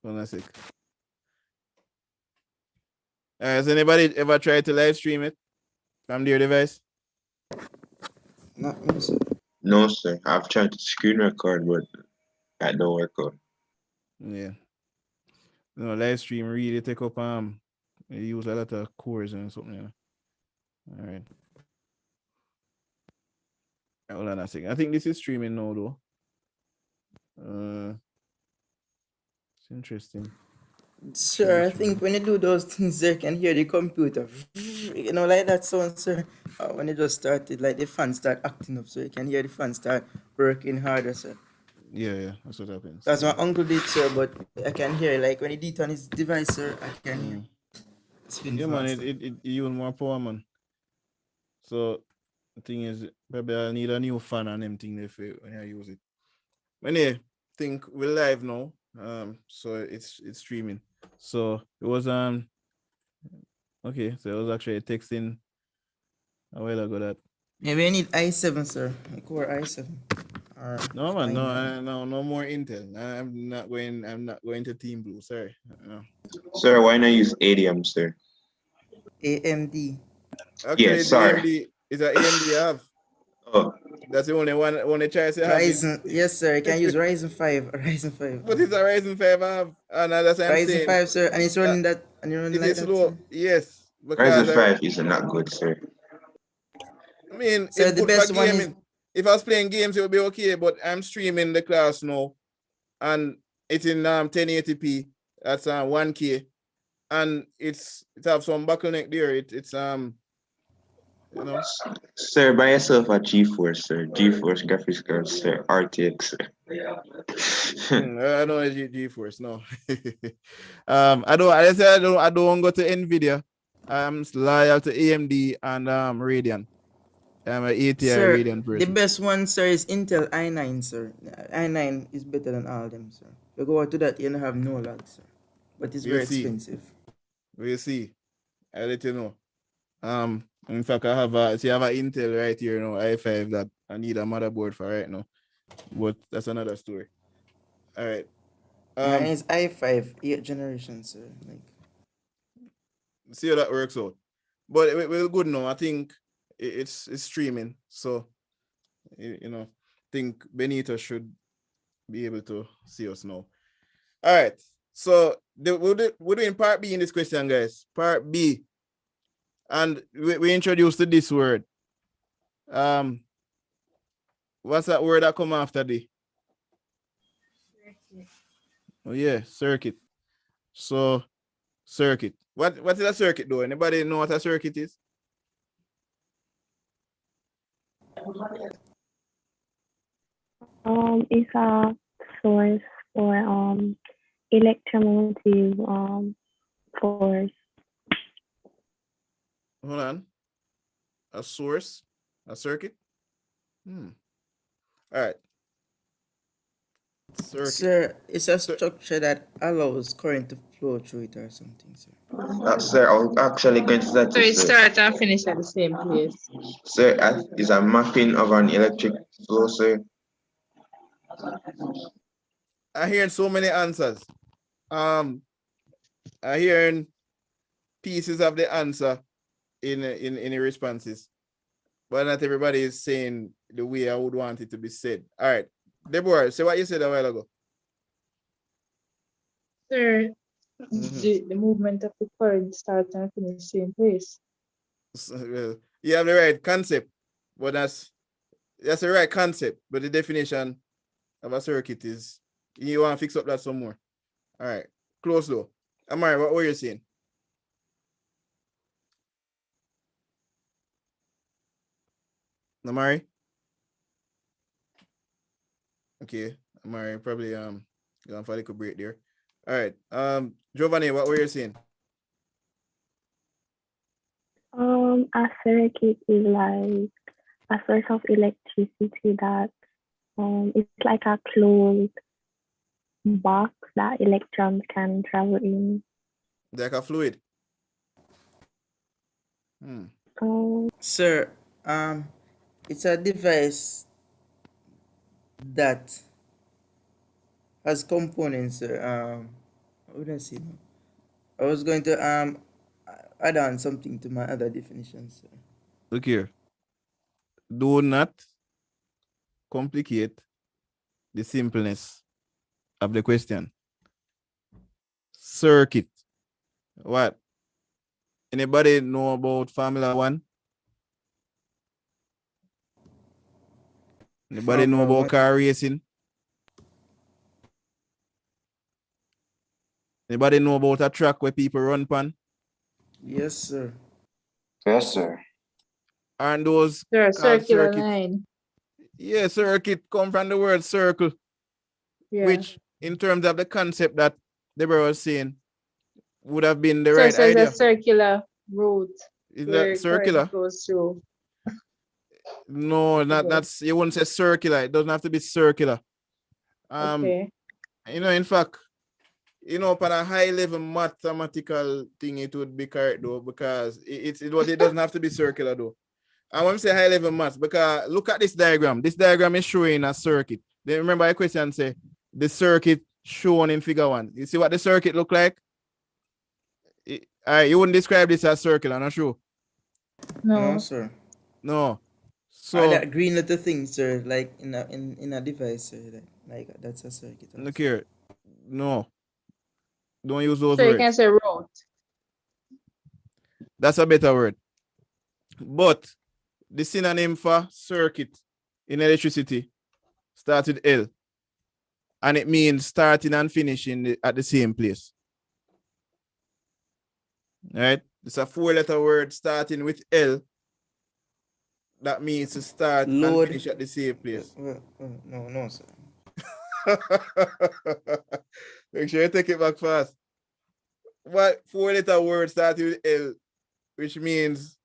Hold on a sec. Has anybody ever tried to live stream it from their device? Not me, sir. No, sir. I've tried to screen record, but that don't work out. Yeah. No, live stream really take up they use a lot of cores and something. You know? All right. Hold on a second. I think this is streaming now though. It's interesting. Sir, I think when you do those things, you can hear the computer, you know, like that sound, sir. When it just started, like the fans start acting up, so you can hear the fans start working harder, sir. Yeah, that's what happens. That's my uncle did, sir, but I can hear, like when he did on his device, sir, I can hear. Yeah, man, it even more power, man. So the thing is, maybe I need a new fan and them thing there for when I use it. When I think we're live now, so it's streaming. So it was okay, so it was actually texting a while ago that Maybe I need i7, sir. A Core i7. no man, no more Intel. I'm not going to Team Blue. Sorry. No. Sir, why not use ADM, sir? AMD. Actually, Yeah, sorry. AMD is an AMD I have. Oh, That's the only choice I have. Ryzen, yes, sir. I can use Ryzen 5. Ryzen 5. But it's a Ryzen 5 I have, and that's what I'm Ryzen saying. 5, sir, and it's running that, and you're running It like is that, slow. sir. Yes, because Ryzen 5 is not good, sir. I mean, So it's the good best for one gaming. If I was playing games, it would be okay. But I'm streaming the class now, and it's in 1080p. That's 1K, and it have some bottleneck there. It's you know. Sir, buy yourself a GeForce, sir. GeForce graphics card, sir. RTX, sir. I don't know GeForce, no. I don't go to Nvidia. I'm loyal to AMD and Radeon. I'm an ATI Sir, Radeon person. the best one, sir, is Intel i9, sir. i9 is better than all of them, sir. If you go to that, you don't have no lag, sir. But it's very expensive. We'll see. I'll let you know. In fact, I have an Intel right here, i5 that I need a motherboard for right now. But that's another story. All right. Mine is i5, 8th generation, sir. Like, see how that works out. But we're good now. I think it's streaming. So, I think Benito should be able to see us now. All right. So we're doing part B in this question, guys. Part B. And we introduced this word. What's that word that come after the? Oh yeah, circuit. So circuit. What is a circuit though? Anybody know what a circuit is? It's a source for electromotive force. Hold on. A source, a circuit. All right. Circuit. Sir, it's a structure that allows current to flow through it or something, sir. Sir, I'm actually going to that. So it starts and finishes at the same place. Sir, is a mapping of an electric flow, sir. I hear so many answers. I hearing pieces of the answer in the responses, but not everybody is saying the way I would want it to be said. All right, Deborah, say what you said a while ago. Sir, the movement of the current starts and finishes the same place. Well, you have the right concept, but that's the right concept, but the definition of a circuit is you want to fix up that some more. All right, close though. Amari, what were you saying? Amari? Okay, Amari probably going for a little break there. All right, Giovanni, what were you saying? A circuit is like a source of electricity that it's like a closed box that electrons can travel in. Like a fluid. Sir, it's a device that has components, sir. What would I say now? I was going to add on something to my other definitions, sir. Look here. Do not complicate the simpleness of the question. Circuit. What? Anybody know about Formula One? Anybody know Formula about One. car racing? Anybody know about a track where people run pan? Yes, sir. Yes, sir. Aren't those There are called circular circuits? line. Yeah, circuit come from the word circle, Yeah. which in terms of the concept that Deborah was saying would have been the So right it says a idea. circular route Isn't where that current circular? goes through. No, Okay. that's you wouldn't say circular. It doesn't have to be circular. Okay. In fact, upon a high level mathematical thing, it would be correct though, because it doesn't have to be circular though. I want to say high level maths because look at this diagram. This diagram is showing a circuit. Then remember my question say the circuit shown in figure 1. You see what the circuit look like? You wouldn't describe this as circular, I'm not sure. No, No. sir. No. So So that green little thing, sir, like in a device, sir, like that's a circuit. look also. here. No. Don't use those So you words. can say route. That's a better word. But the synonym for circuit in electricity starts with L. And it means starting and finishing at the same place. Right? It's a 4-letter word starting with L. That means to start Load. and finish at the same place. No, sir. Make sure you take it back fast. What 4-letter word starting with L, which means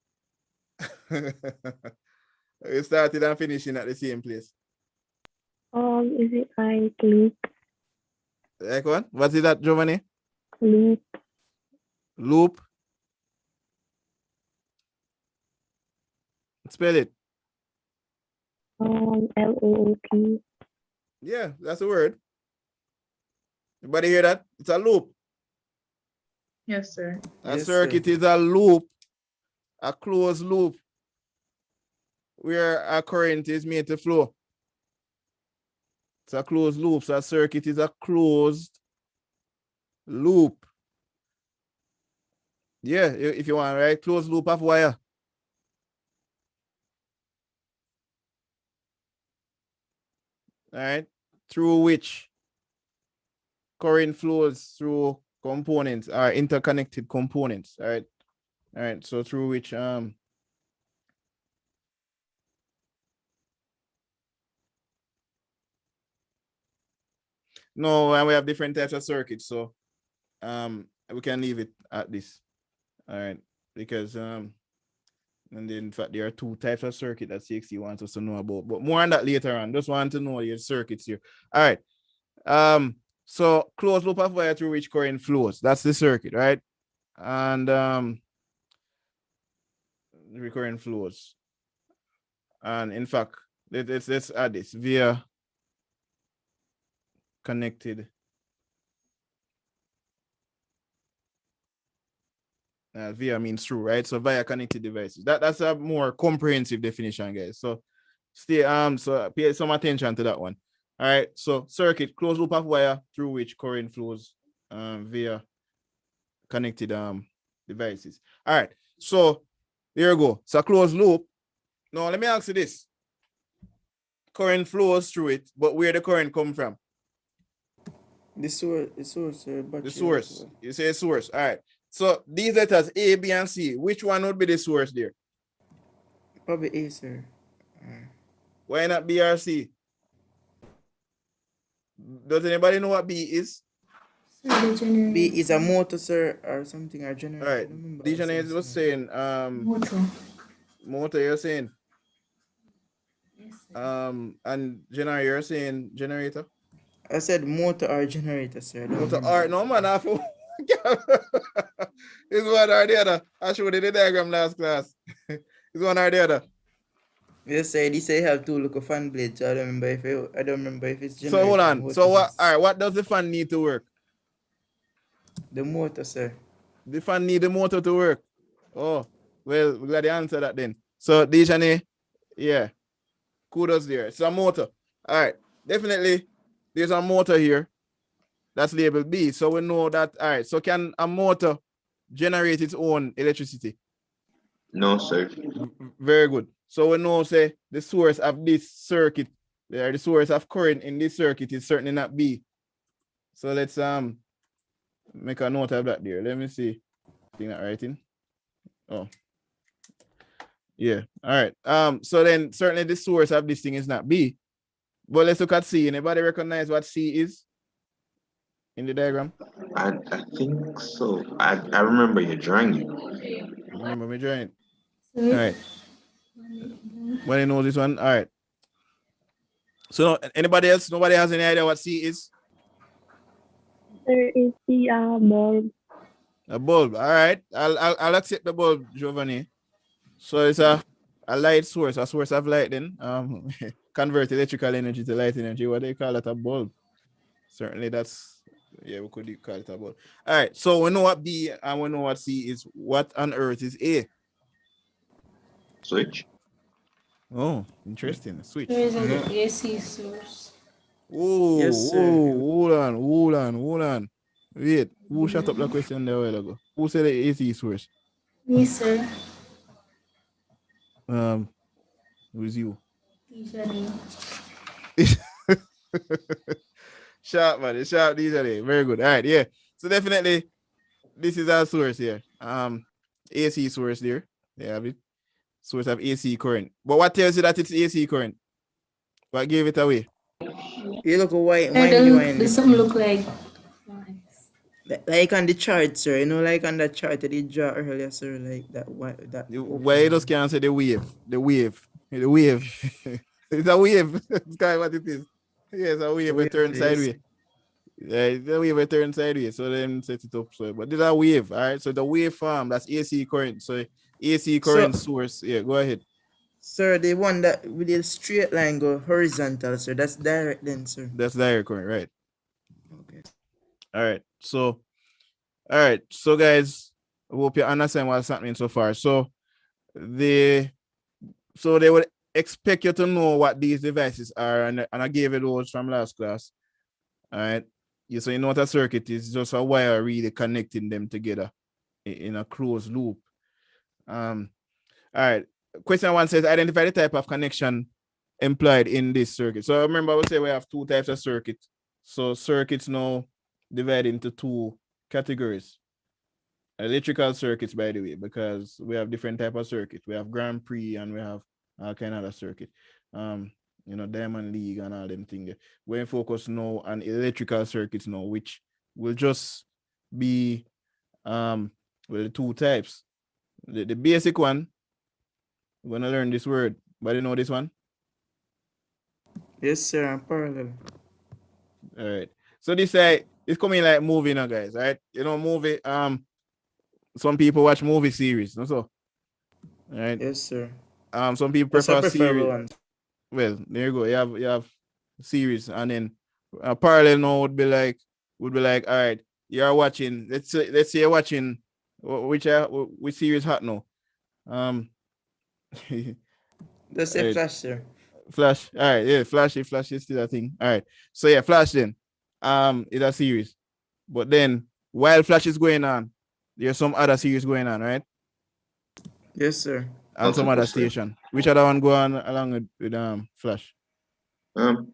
we started and finishing at the same place. Is it like loop? Like what? What is that, Giovanni? Loop. Loop. Spell it. LOOP. Yeah, that's the word. Everybody hear that? It's a loop. Yes, sir. A Yes, circuit sir. is a loop, a closed loop, where a current is made to flow. It's a closed loop. So a circuit is a closed loop. Yeah, if you want, right? Closed loop of wire. All right, through which current flows through components or interconnected components. All right. So through which no, and we have different types of circuits, so we can leave it at this. All right, because and then in fact there are 2 types of circuit that CXC wants us to know about, but more on that later on. Just want to know your circuits here. All right. So closed loop of wire through which current flows. That's the circuit, right? And recurrent flows. And in fact, let's add this via connected. Via means through, right? So via connected devices. That's a more comprehensive definition, guys. So so pay some attention to that one. All right. So circuit, closed loop of wire through which current flows via connected devices. All right. So there you go. So closed loop. Now let me ask you this. Current flows through it, but where the current come from? The source, sir. The source. You say source. All right. So these letters A, B, and C, which one would be the source there? Probably A, sir. Why not B or C? Does anybody know what B is? B is a motor, sir, or something, or generator. All right. Dejanay was saying motor, you're saying. And generator, you're saying generator. I said motor or generator, sir. Motor or no man, I feel it's one or the other. I showed you the diagram last class. It's one or the other. Yes, sir. They say have 2 look of fan blades. So I don't remember if it's generator. So hold on. motor. So what? All right. What does the fan need to work? The motor, sir. The fan need the motor to work. Oh, well, we got the answer that then. So Dejane, yeah, kudos there. It's a motor. All right, definitely. There's a motor here. That's labeled B. So we know that. All right. So can a motor generate its own electricity? No, sir. Very good. So we know, say, the source of this circuit, the source of current in this circuit is certainly not B. So let's make a note of that there. Let me see. Thing that writing. Oh. Yeah. All right. So then certainly the source of this thing is not B. But let's look at C. Anybody recognize what C is in the diagram? I think so. I remember you drawing it. Remember me drawing it. All right. Anybody knows this one? All right. So anybody else? Nobody has any idea what C is? There is the bulb. A bulb. All right. I'll accept the bulb, Giovanni. So it's a light source, a source of light then. Convert electrical energy to light energy. What do you call it? A bulb. Certainly that's, yeah, we could call it a bulb. All right. So we know what B and we know what C is. What on earth is A? Switch. Oh, interesting. Switch. There is an AC source. Oh, Yes, sir. hold on. Wait, who shut up the question there a while ago? Who said the AC source? Me, sir. Who's you? Usually. Sharp, man. Sharp DJ. Very good. All right, yeah. So definitely, this is our source here. AC source there. They have it. Source of AC current. But what tells you that it's AC current? What gave it away? You look white, Does some look like like on the chart, sir. You know, like on that chart that you draw earlier, sir. Like that. Why you just can't say the wave? The wave. It's a wave. It's kind of what it is. Yeah, it's a wave. It turns sideways. Yeah, the wave it turns sideways. So then set it up. So, but this is a wave. All right. So the wave form, that's AC current. So AC current source. Yeah, go ahead. Sir, the one that with the straight line go horizontal, sir. That's direct then, sir. That's direct current, right? Okay. All right. So guys, I hope you understand what's happening so far. So they would expect you to know what these devices are, and I gave you those from last class. All right. So you know what a circuit is, just a wire really connecting them together in a closed loop. All right. Question 1 says identify the type of connection employed in this circuit. So remember, I would say we have two types of circuit. So circuits now divided into two categories. Electrical circuits, by the way, because we have different type of circuit. We have Grand Prix and we have all kind of other circuit. Diamond League and all them things. We're focused now on electrical circuits now, which will just be the two types. The basic one, we're gonna learn this word. But you know this one? Yes, sir. I'm parallel. All right. So this it's coming like movie now, guys. Right? You know, movie. Some people watch movie series. No, so. All right. Yes, sir. Some people That's a prefer preferable series. one. Well, there you go. You have series, and then parallel now would be like, all right, you're watching. Let's say you're watching which series hot now. That's a Right. flash, sir. Flash. All right, yeah, Flash is still a thing. All right. So yeah, Flash then. Is a series. But then while Flash is going on, there's some other series going on, right? Yes, sir. And some other station. Which other one go on along with Flash? Well,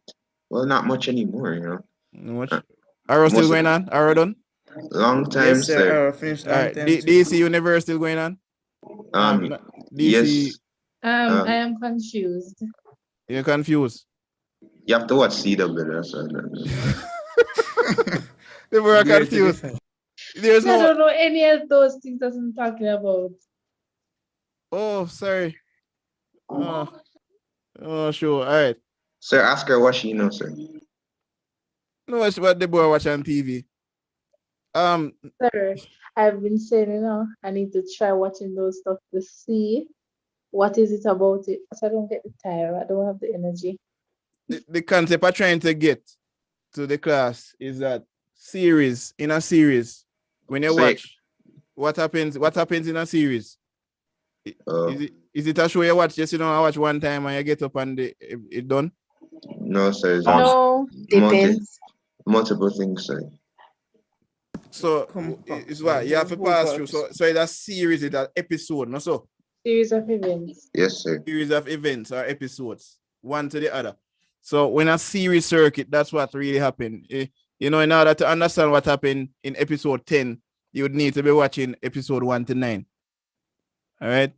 not much anymore, you know. Much. Arrow still going on? Arrow done? Long time, Yes, sir. sir. Finished All long right. time, sir. DC Universe still going on? DC, Yes. I am confused. you're confused. You have to watch CW. That's They were Gear to the confused. fight. There's I no. don't know any of those things that I'm talking about. Oh, sorry. Oh, sure. All right. Sir, ask her what she knows, sir. No, it's what the boy watch on TV. Sir, I've been saying, I need to try watching those stuff to see what is it about it. Because I don't get the time. I don't have the energy. The concept I'm trying to get to the class is that in a series, when you So, watch, what happens in a series? uh, Is it a show you watch just I watch one time and you get up and it done? no, sir. It's No, multi, depends. multiple things, sir. So Compact, it's what you have to whole pass through. episode. So it's a series, it's an episode, no? So Series of events. Yes, sir. series of events or episodes, one to the other. So when a series circuit, that's what really happened. In order to understand what happened in episode 10, you would need to be watching episode 1 to 9. All right.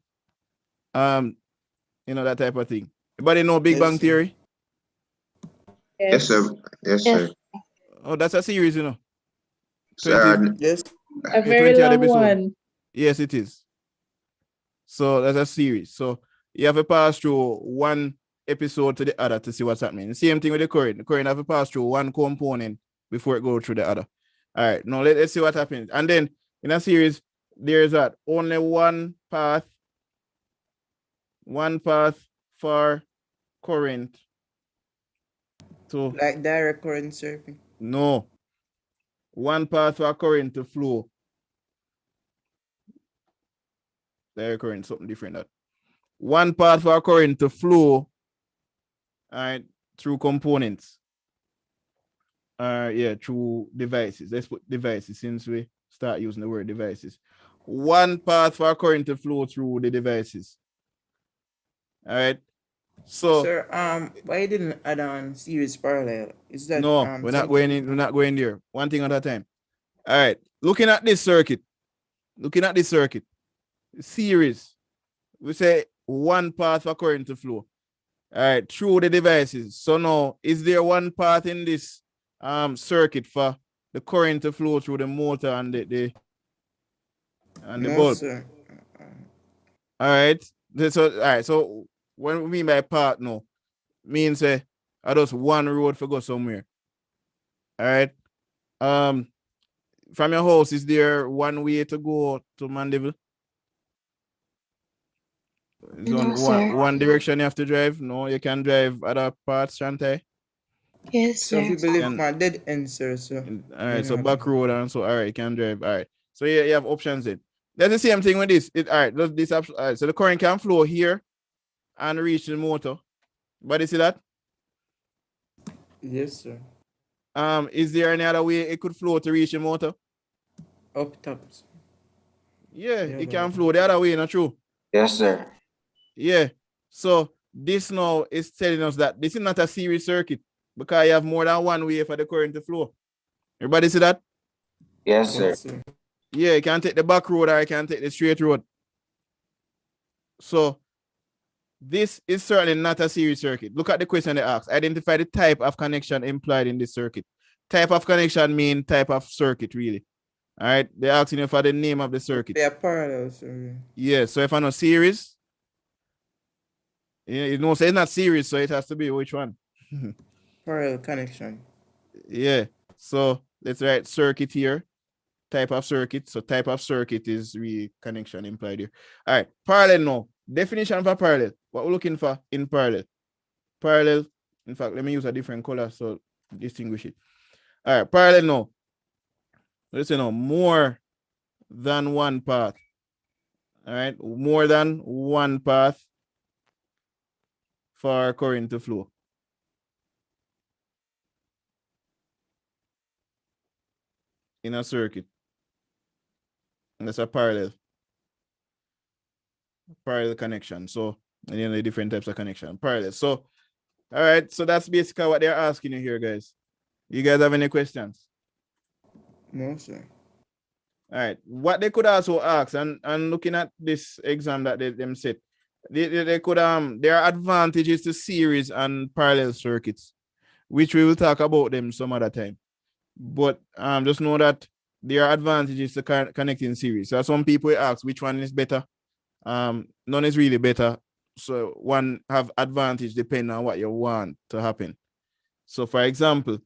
That type of thing. Everybody know Big Yes, Bang sir. Theory? Yes, sir. Yes, Yes. sir. Oh, that's a series, 20, Sir, Yes. A very 20 odd long episode. one. Yes, it is. So that's a series. So you have to pass through one episode to the other to see what's happening. Same thing with the current. The current have to pass through one component before it goes through the other. All right. Now let's see what happens. And then in a series, there is that only one path for current to Like direct current circuit. no. One path for current to flow. Direct current, something different that. One path for current to flow, all right, through components. Through devices. Let's put devices since we start using the word devices. One path for current to flow through the devices. All right. So Sir, why you didn't add on series parallel? Is that no, we're not going in, we're not going there. One thing at a time. All right. Looking at this circuit. Series. We say one path for current to flow. All right, through the devices. So now, is there one path in this circuit for the current to flow through the motor and the No, bulb? sir. All right. So when we mean by path now, means I just one road for go somewhere. All right. From your house, is there one way to go to Mandeville? Is No, on sir. one direction you have to drive? No, you can drive other parts, Shantai. Yes, Some sir. people live And- my dead end, sir. So All right, so Yeah. back road and so all right, you can drive. All right. So yeah, you have options in. That's the same thing with this. All right, this option. All right, so the current can flow here and reach the motor. But you see that? yes, sir. Is there any other way it could flow to reach the motor? Up top. sir. Yeah, Yeah, it can but- flow the other way, not true? yes, sir. Yeah. So this now is telling us that this is not a series circuit because you have more than one way for the current to flow. Everybody see that? Yes, Yes, sir. Yeah, you can take the back road or you can take the straight road. So this is certainly not a series circuit. Look at the question they asked. Identify the type of connection implied in this circuit. Type of connection mean type of circuit, really. All right. They're asking you for the name of the circuit. They are parallel, sir. Yeah. So if I know series, yeah, so it's not series, so it has to be which one? Parallel connection. Yeah. So let's write circuit here. Type of circuit. So type of circuit is really connection implied here. All right. Parallel now. Definition for parallel. What we're looking for in parallel. Parallel. In fact, let me use a different color so distinguish it. All right. Parallel now. Let's say now more than one path. All right. More than one path for current to flow. In a circuit. And that's a parallel connection. So, and then the different types of connection. Parallel. So, all right. So that's basically what they're asking you here, guys. You guys have any questions? No, sir. All right. What they could also ask, and looking at this exam that them set, they could there are advantages to series and parallel circuits, which we will talk about them some other time. But just know that there are advantages to connecting series. So some people ask which one is better. None is really better. So one have advantage depending on what you want to happen. So for example,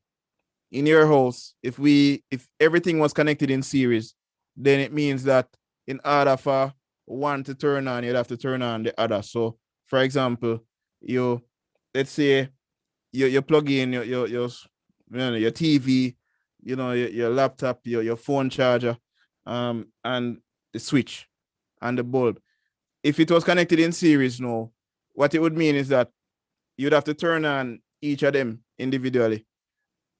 in your house, if everything was connected in series, then it means that in order for one to turn on, you'd have to turn on the other. So for example, let's say you plug in your TV, your laptop, your phone charger, and the switch and the bulb. If it was connected in series now, what it would mean is that you'd have to turn on each of them individually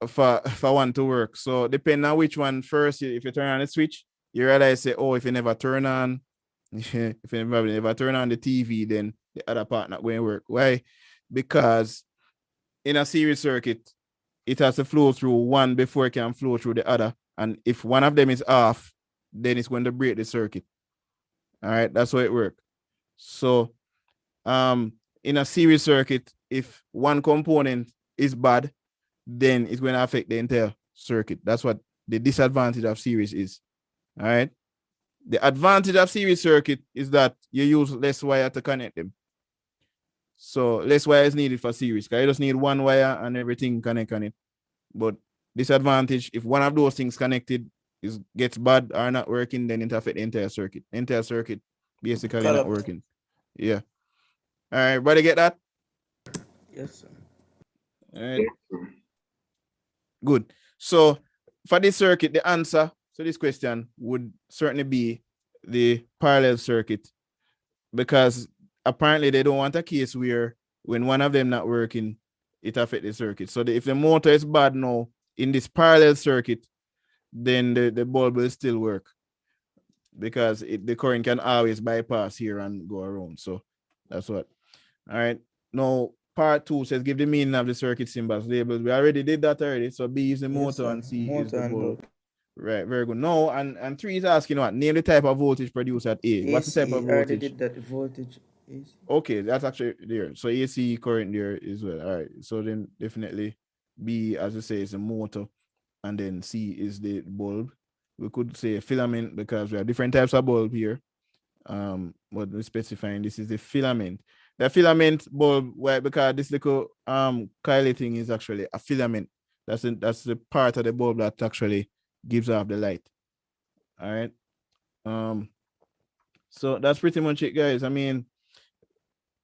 for one to work. So depending on which one first, if you turn on the switch, you realize say, oh, if you never turn on, if you never turn on the TV, then the other part not going to work. Why? Because in a series circuit, it has to flow through one before it can flow through the other. And if one of them is off, then it's going to break the circuit. All right, that's how it works. So in a series circuit, if one component is bad, then it's going to affect the entire circuit. That's what the disadvantage of series is. All right. The advantage of series circuit is that you use less wire to connect them. So less wire is needed for series, because you just need one wire and everything connect on it. But disadvantage, if one of those things connected gets bad or not working, then it affects the entire circuit. Entire circuit basically not Collapse. working. Yeah. All right, everybody get that? Yes, sir. All right. Good. So for this circuit, the answer to this question would certainly be the parallel circuit, because apparently they don't want a case where when one of them not working, it affects the circuit. So if the motor is bad now in this parallel circuit, then the bulb will still work, because the current can always bypass here and go around. So that's what. All right. Now, part 2 says give the meaning of the circuit symbols labeled. We already did that already. So B is the motor, sir. and C is Motor the and bulb. bulb. Right, very good. No, and 3 is asking what? Name the type of voltage produced at A. What's the type AC, of I already voltage? did that. Voltage. AC. Okay, that's actually there. So AC current there as well. All right. So then definitely B, as I say, is a motor, and then C is the bulb. We could say a filament because we have different types of bulb here. But we're specifying this is the filament. The filament bulb, why? Because this little Kylie thing is actually a filament. That's the part of the bulb that actually gives off the light. All right. So that's pretty much it, guys. I mean,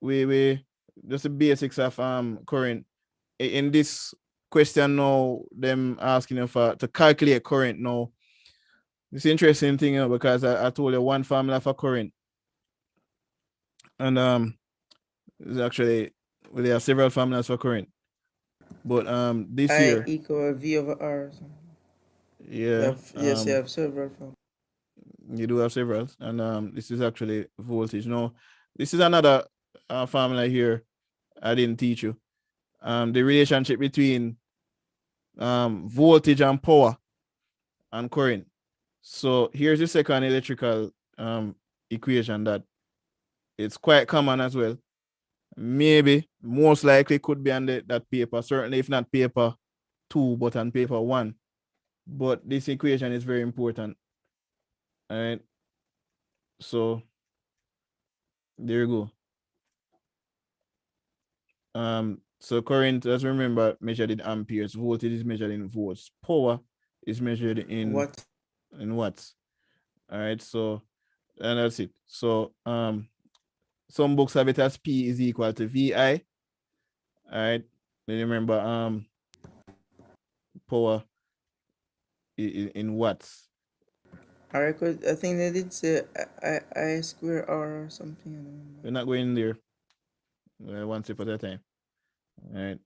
we just the basics of current. In this question now, them asking you to calculate current now. It's interesting thing, because I told you one formula for current. And it's actually, well, there are several formulas for current. But this I year, equal V over R. Or something. yeah, Yes, you have several forms. you do have several, and this is actually voltage. Now, this is another formula here I didn't teach you. The relationship between voltage and power and current. So here's the second electrical equation that it's quite common as well. Maybe most likely could be on that paper, certainly if not paper 2, but on paper 1. But this equation is very important. All right. So there you go. So current, let's remember, measured in amperes. Voltage is measured in volts. Power is measured in What? In watts. All right. So, and that's it. So some books have it as P is equal to VI. All right. Then remember power in watts. I think they did say I square R or something. I don't remember. We're not going there. One step at a time. All right.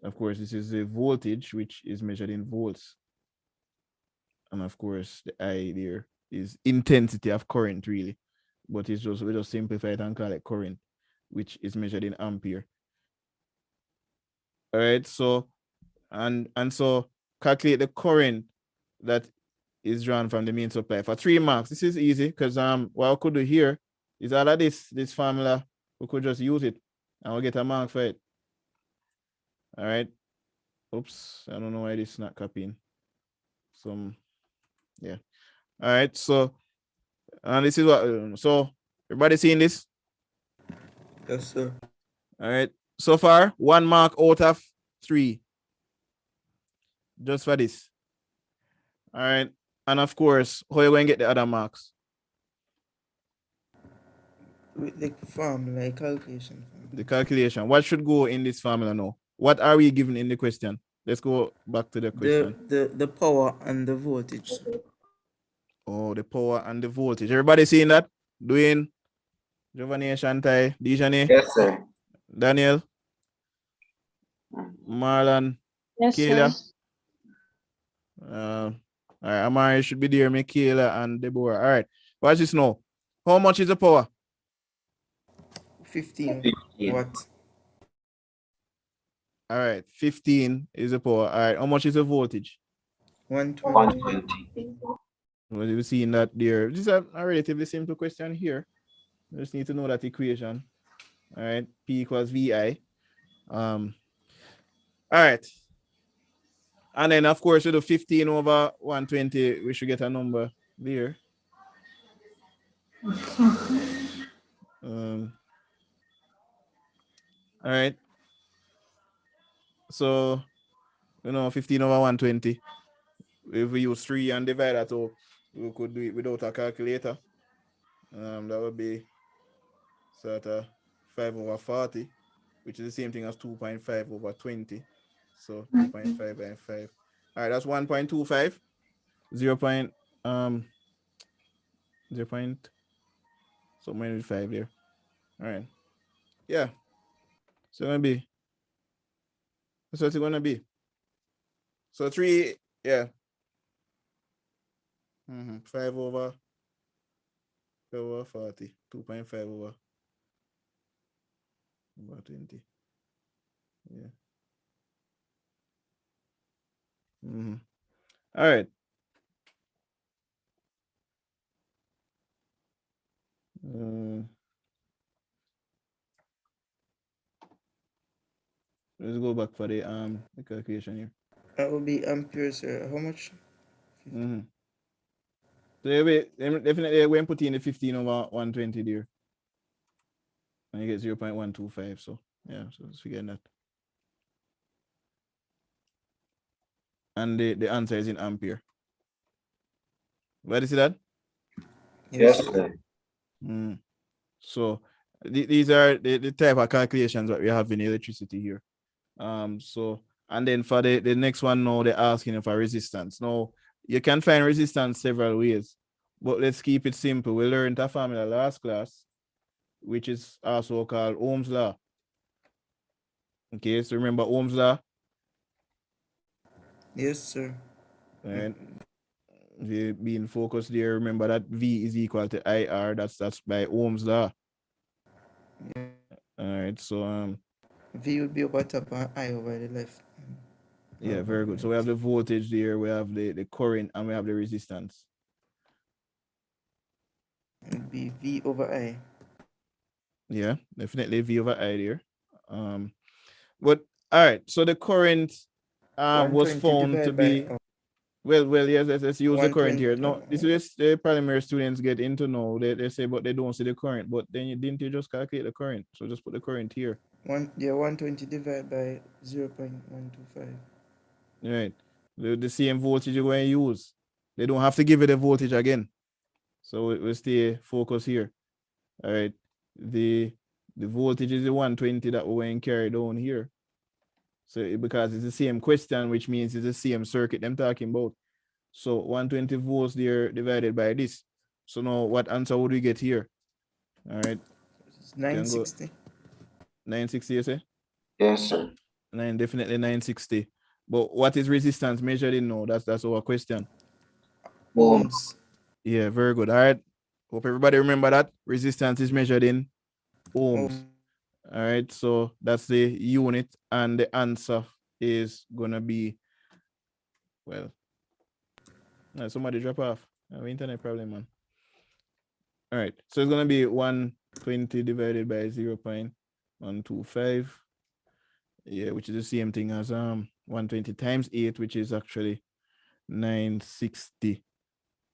Of course, this is the voltage, which is measured in volts. And of course, the I there is intensity of current, really. But it's just, we just simplify it and call it current, which is measured in ampere. All right. So, and so calculate the current that is drawn from the main supply for 3 marks. This is easy because what I could do here is all of this formula, we could just use it and we'll get a mark for it. All right. Oops, I don't know why this is not copying. Yeah. All right. So, and this is what, so everybody seeing this? Yes, sir. All right. So far, 1 mark out of 3. Just for this. All right. And of course, how are you going to get the other marks? With the formula, like calculation. The calculation. What should go in this formula now? What are we given in the question? let's go back to the question. The power and the voltage. Oh, the power and the voltage. Everybody seeing that? Doing Giovanni, Shantai, Dijane, Yes, sir. Daniel, Marlon, Yes, Kayla. sir. All right, Amari should be there, Michaela and Deborah. All right, watch this now. How much is the power? 15 15. watt. All right, 15 is the power. All right, how much is the voltage? 120. 120. Well, you've seen that there. This is a relatively simple question here. You just need to know that equation. All right, P equals VI. All right. And then, of course, with the 15 over 120, we should get a number there. All right. So, 15 over 120. If we use 3 and divide that out, we could do it without a calculator. That would be sort of 5 over 40, which is the same thing as 2.5 over 20. So 2.5 by 5. All right, that's 1.25. 0. 0. So minus 5 there. All right. Yeah. So it's gonna be. That's what it's gonna be. So 3, yeah. 5 over 40. 2.5 over 20. Yeah. All right. Let's go back for the calculation here. That will be amperes, sir. How much? So definitely when put in the 15 over 120 there. And you get 0.125. So yeah, so let's figure that. And the answer is in ampere. Where do you see that? Yes, sir. So these are the type of calculations that we have in electricity here. So and then for the next one now, they're asking for resistance. Now you can find resistance several ways, but let's keep it simple. We learned a formula last class, which is also called Ohm's law. Okay, so remember Ohm's law? Yes, sir. And being focused there, remember that V is equal to IR. That's by Ohm's law. Yeah. All right, so V will be over top and I over the left. yeah, very good. So we have the voltage there, we have the current, and we have the resistance. It will be V over I. Yeah, definitely V over I there. But all right, so the current was 120 found to divided by, be well, yes, let's use the current 120. here. No, this is the primary students get into now. They say, but they don't see the current. But then didn't you just calculate the current? So just put the current here. 120 divided by 0.125. Right. The same voltage you're going to use. They don't have to give it a voltage again. So we'll stay focused here. All right. The voltage is the 120 that we're going to carry down here. So because it's the same question, which means it's the same circuit I'm talking about. So 120 volts there divided by this. So now what answer would we get here? All right. It's 960. 960, you say? Yes, sir. Definitely 960. But what is resistance measured in now? That's our question. Ohms. Yeah, very good. All right. Hope everybody remember that. Resistance is measured in ohms. All right. So that's the unit, and the answer is gonna be, well, somebody drop off. I have internet problem, man. All right. So it's gonna be 120 divided by 0.125. Yeah, which is the same thing as 120 times 8, which is actually 960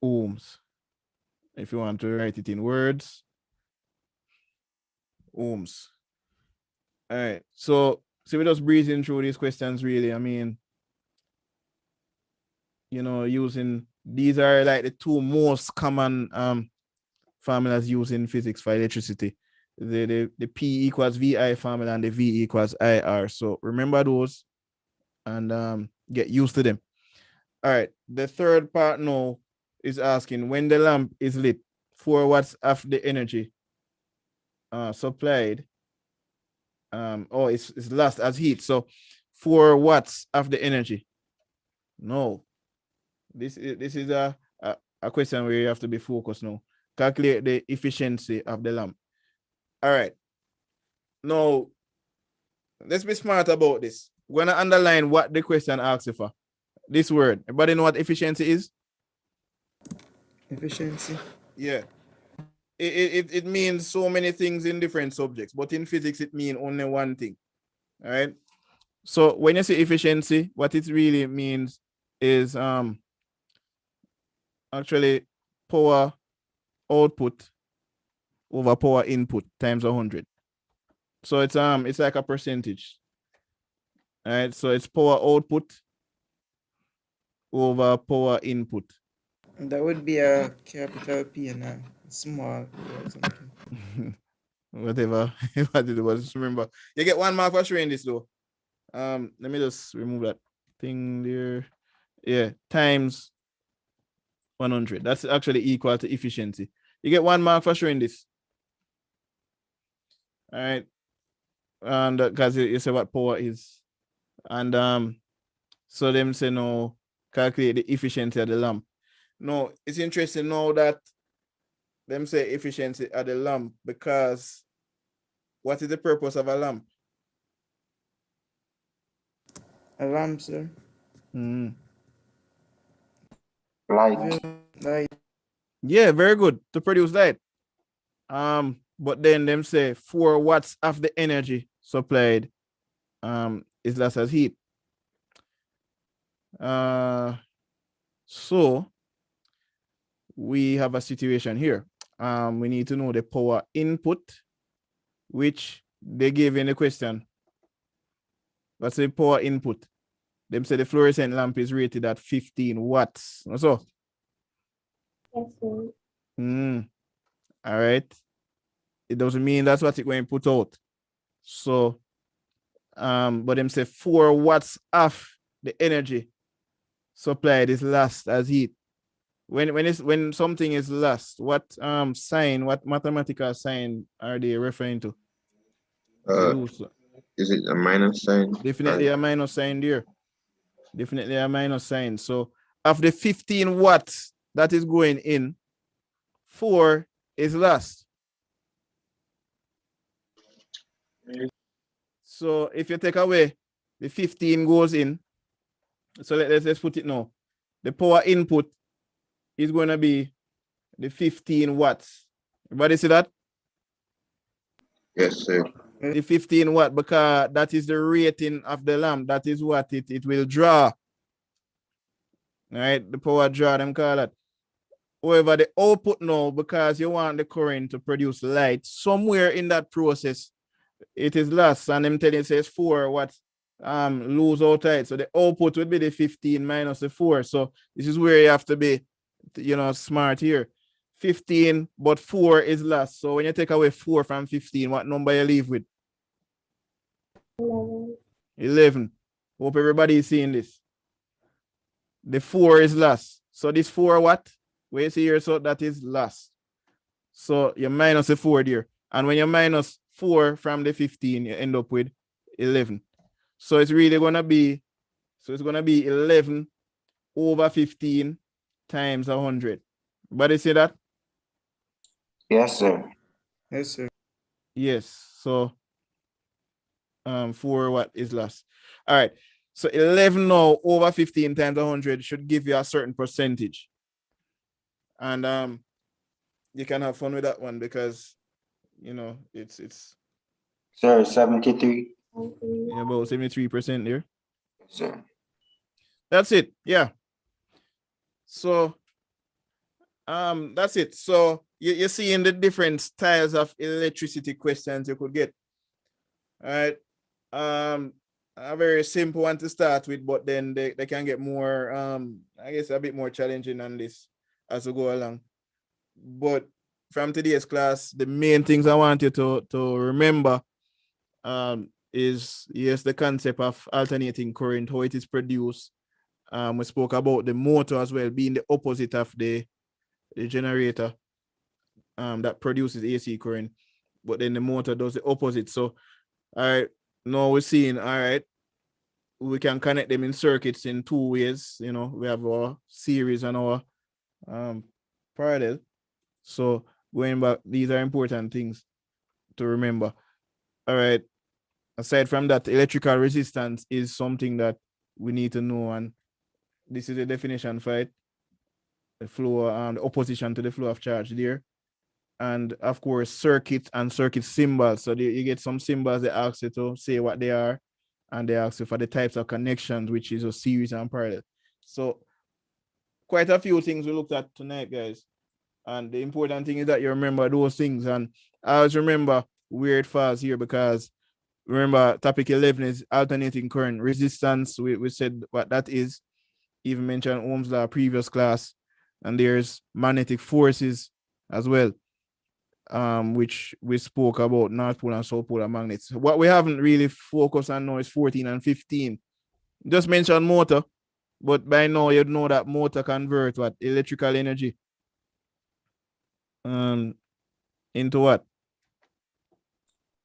ohms. If you want to write it in words, ohms. All right. So we're just breezing through these questions, really. I mean, using these are like the two most common formulas used in physics for electricity. The P equals VI formula and the V equals IR. So remember those. and get used to them. All right. The third part now is asking when the lamp is lit, 4 watts of the energy supplied. It's lost as heat. So 4 watts of the energy. No. This is a question where you have to be focused now. Calculate the efficiency of the lamp. All right. Now, let's be smart about this. We're going to underline what the question asks you for. This word. Everybody know what efficiency is? Efficiency. Yeah. It means so many things in different subjects, but in physics, it means only one thing. All right. So when you say efficiency, what it really means is actually power output over power input times 100. So it's like a percentage. All right. So it's power output over power input. That would be a capital P and a small P or something. Whatever. What it was. Just remember, you get 1 mark for showing this though. Let me just remove that thing there. Yeah, times 100. That's actually equal to efficiency. You get 1 mark for showing this. All right. And because you say what power is. And so them say no, calculate the efficiency of the lamp. No, it's interesting now that them say efficiency of the lamp, because what is the purpose of a lamp? A lamp, sir. Light. Light. Yeah, very good. To produce light. But then them say 4 watts of the energy supplied is lost as heat. So we have a situation here. We need to know the power input, which they gave in the question. What's the power input? Them say the fluorescent lamp is rated at 15 watts. So, Yes, sir. all right. It doesn't mean that's what it's going to put out. So, but them say 4 watts of the energy supplied is lost as heat. When something is lost, what sign, what mathematical sign are they referring to? Lose. Is it a minus sign? Definitely a minus sign there. Definitely a minus sign. So of the 15 watts that is going in, 4 is lost. So if you take away the 15 goes in, so let's put it now. The power input is going to be the 15 watts. Everybody see that? Yes, sir. The 15 watt, because that is the rating of the lamp. That is what it will draw. All right, the power draw, them call it. However, the output now, because you want the current to produce light, somewhere in that process, it is lost. And them telling you says 4 watts lose outside. So the output would be the 15 minus the 4. So this is where you have to be, smart here. 15, but 4 is lost. So when you take away 4 from 15, what number you leave with? 11. 11. Hope everybody is seeing this. The 4 is lost. So this 4 what? Where you see here, so that is lost. So you minus the 4 there. And when you minus 4 from the 15, you end up with 11. So it's really going to be, 11 over 15 times 100. Everybody see that? Yes, sir. Yes, sir. Yes. So 4 what is lost. All right. So 11 now over 15 times 100 should give you a certain percentage. And you can have fun with that one because, it's Sir, 73. about 73% there. Sir. That's it. Yeah. So that's it. So you're seeing the different styles of electricity questions you could get. All right. A very simple one to start with, but then they can get more I guess a bit more challenging than this as we go along. But from today's class, the main things I want you to remember, is, yes, the concept of alternating current, how it is produced. We spoke about the motor as well being the opposite of the generator that produces AC current, but then the motor does the opposite. So, all right, now we're seeing, all right, we can connect them in circuits in two ways. You know, we have our series and our parallel. So going back, these are important things to remember. All right. Aside from that, electrical resistance is something that we need to know, and this is the definition for it. The flow and the opposition to the flow of charge there. And of course, circuit and circuit symbols. So you get some symbols that ask you to say what they are, and they ask you for the types of connections, which is a series and parallel. So quite a few things we looked at tonight, guys. And the important thing is that you remember those things. And I always remember where it falls here, because remember topic 11 is alternating current resistance. We said what that is. Even mentioned Ohm's law previous class. And there's magnetic forces as well, which we spoke about, North Pole and South Polar magnets. What we haven't really focused on now is 14 and 15. Just mention motor, but by now you know that motor convert what electrical energy into what?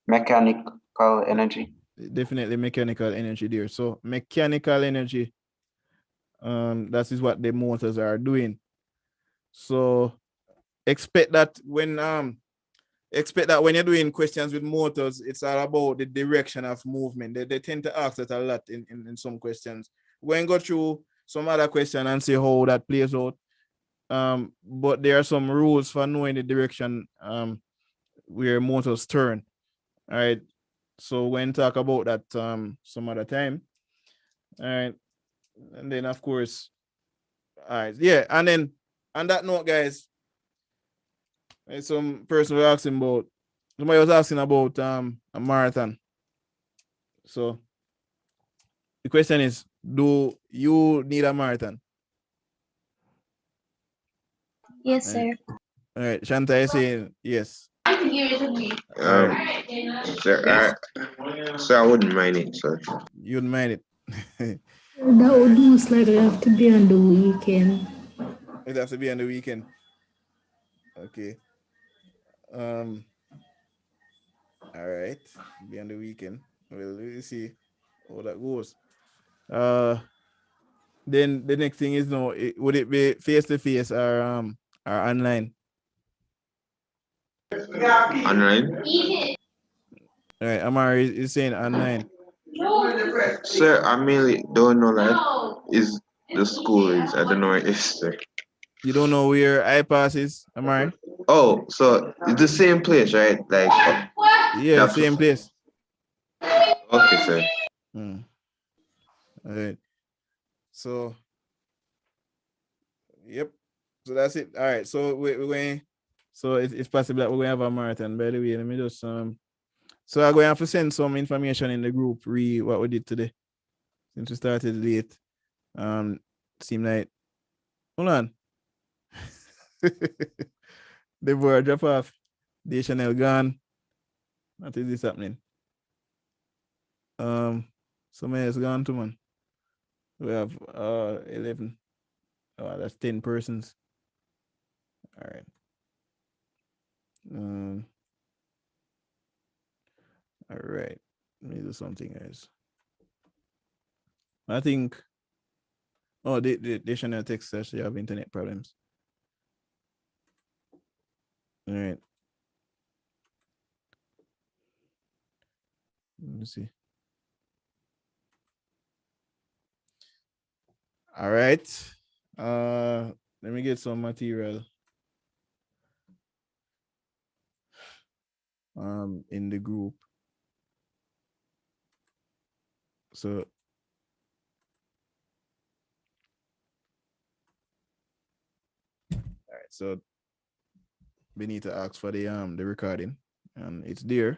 Mechanical energy. Definitely mechanical energy there. So mechanical energy, that is what the motors are doing. So expect that when you're doing questions with motors, it's all about the direction of movement. They tend to ask that a lot in some questions. We're going to go through some other question and see how that plays out. But there are some rules for knowing the direction where motors turn. All right. So when talk about that some other time. All right. And then of course, all right, yeah, and then on that note, guys, some person was asking about, somebody was asking about a marathon. So the question is, do you need a marathon? Yes, sir. All right, Shanta is saying yes. Sir, I wouldn't mind it, sir. You'd mind it. That would most likely have to be on the weekend. It'd have to be on the weekend. Okay. All right. Be on the weekend. Well, we'll see how that goes. Then the next thing is, no, would it be face to face or online? Online? All right, Amari is saying online. Sir, I merely don't know like is the school is. I don't know where it is, sir. You don't know where iPass is, Amari? Oh, so it's the same place, right? Like Yeah, the- same place. Okay, sir. All right. So, yep. So that's it. All right. So we're going. So it's possible that we're going to have a marathon. By the way, let me just So I'm going to have to send some information in the group. What we did today, since we started late. Seem like, hold on. The board drop off. The Chanel gone. What is this happening? Somebody else gone too, man. We have 11. Oh, that's 10 persons. All right. All right. Let me do something, guys. I think. Oh, they Chanel text says they have internet problems. All right. Let me see. All right. Let me get some material in the group. So all right, so we need to ask for the recording, and it's there.